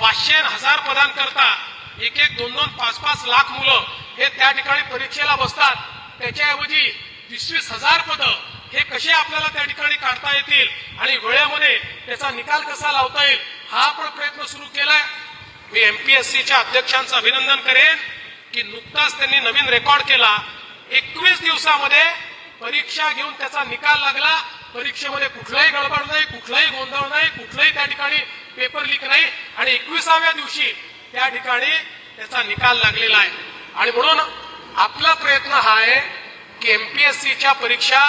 500 आणि 1000 पदांकरता एक 2-2, 5-5 लाख मुलं हे त्या ठिकाणी परीक्षेला बसतात. त्याच्याऐवजी 20,000 पदं हे कसे आपल्याला त्या ठिकाणी काढता येतील आणि वेळेमध्ये त्याचा निकाल कसा लावता येईल हा आपण प्रयत्न सुरू केलाय. मी एमपीएससीच्या अध्यक्षांचं अभिनंदन करेन की नुकताच त्यांनी नवीन रेकॉर्ड केला. 21 दिवसामध्ये परीक्षा घेऊन त्याचा निकाल लागला. परीक्षेमध्ये कुठलाही गडबड नाही, कुठलाही गोंधळ नाही, कुठलाही त्या ठिकाणी पेपर लीक नाही आणि 21व्या दिवशी त्या ठिकाणी त्याचा निकाल लागलेला आहे. आणि म्हणून आपला प्रयत्न हा आहे की एमपीएससीच्या परीक्षा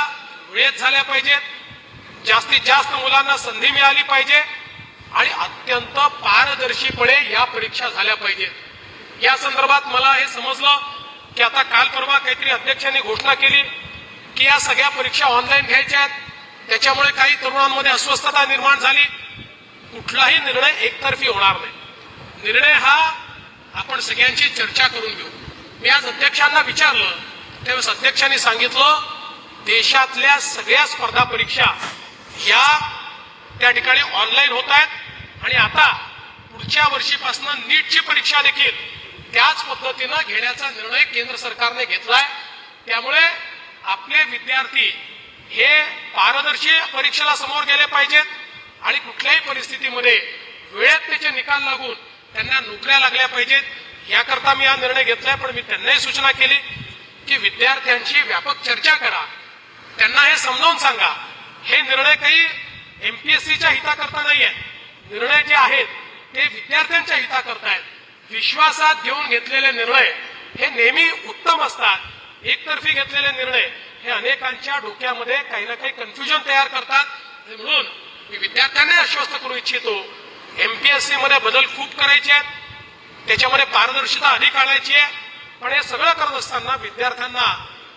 वेळेत झाल्या पाहिजेत, जास्तीत जास्त मुलांना संधी मिळाली पाहिजे आणि अत्यंत पारदर्शीपणे या परीक्षा झाल्या पाहिजेत. या संदर्भात मला हे समजलं की आता काल परवा काहीतरी अध्यक्षांनी घोषणा केली की या सगळ्या परीक्षा ऑनलाईन घ्यायच्या आहेत. त्याच्यामुळे काही तरुणांमध्ये अस्वस्थता निर्माण झाली. कुठलाही निर्णय एकतर्फी होणार नाही. निर्णय हा आपण सगळ्यांची चर्चा करून घेऊ. मी आज अध्यक्षांना विचारलं त्यावेळेस अध्यक्षांनी सांगितलं देशातल्या सगळ्या स्पर्धा परीक्षा या त्या ठिकाणी ऑनलाईन होत आहेत आणि आता पुढच्या वर्षीपासून नीटची परीक्षा देखील त्याच पद्धतीनं घेण्याचा निर्णय केंद्र सरकारने घेतलाय. त्यामुळे आपले विद्यार्थी हे पारदर्शी परीक्षेला समोर गेले पाहिजेत आणि कुठल्याही परिस्थितीमध्ये वेळेत त्याचे निकाल लागून त्यांना नोकऱ्या लागल्या पाहिजेत. याकरता मी हा निर्णय घेतलाय. पण मी त्यांनाही सूचना केली की विद्यार्थ्यांची व्यापक चर्चा करा, त्यांना हे समजावून सांगा हे निर्णय काही एमपीएससीच्या हिताकरता नाहीये. निर्णय जे आहेत ते विद्यार्थ्यांच्या हिताकरता आहेत. विश्वासात घेऊन घेतलेले निर्णय हे नेहमी उत्तम असतात. एकतर्फी घेतलेले निर्णय हे अनेकांच्या डोक्यामध्ये काही ना काही कन्फ्युजन तयार करतात. म्हणून मी विद्यार्थ्यांना आश्वस्त करू इच्छितो एमपीएससी मध्ये बदल खूप करायचे आहेत, त्याच्यामध्ये पारदर्शकता अधिक आणायची आहे. पण हे सगळं करत असताना विद्यार्थ्यांना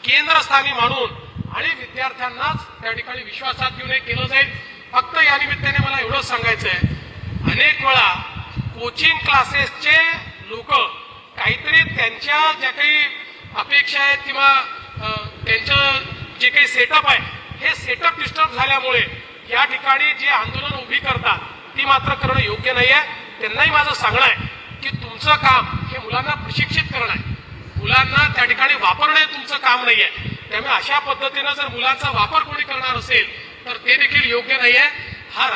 केंद्रस्थानी मानून आणि विद्यार्थ्यांनाच त्या ठिकाणी विश्वासात घेऊन हे केलं जाईल. फक्त या निमित्ताने मला एवढंच सांगायचंय, अनेक वेळा कोचिंग क्लासेसचे लोक काहीतरी त्यांच्या ज्या काही अपेक्षा आहेत किंवा त्यांचं जे काही सेटअप आहे हे सेटअप डिस्टर्ब झाल्यामुळे या ठिकाणी जे आंदोलन उभी करतात ती मात्र करणं योग्य नाहीये. त्यांनाही माझं सांगणं आहे की तुमचं काम हे मुलांना प्रशिक्षित करणं आहे, मुलांना त्या ठिकाणी वापरणं हे तुमचं काम नाहीये. त्यामुळे अशा पद्धतीनं जर मुलांचा वापर कोणी करणार असेल तर ते देखील योग्य नाहीये. हा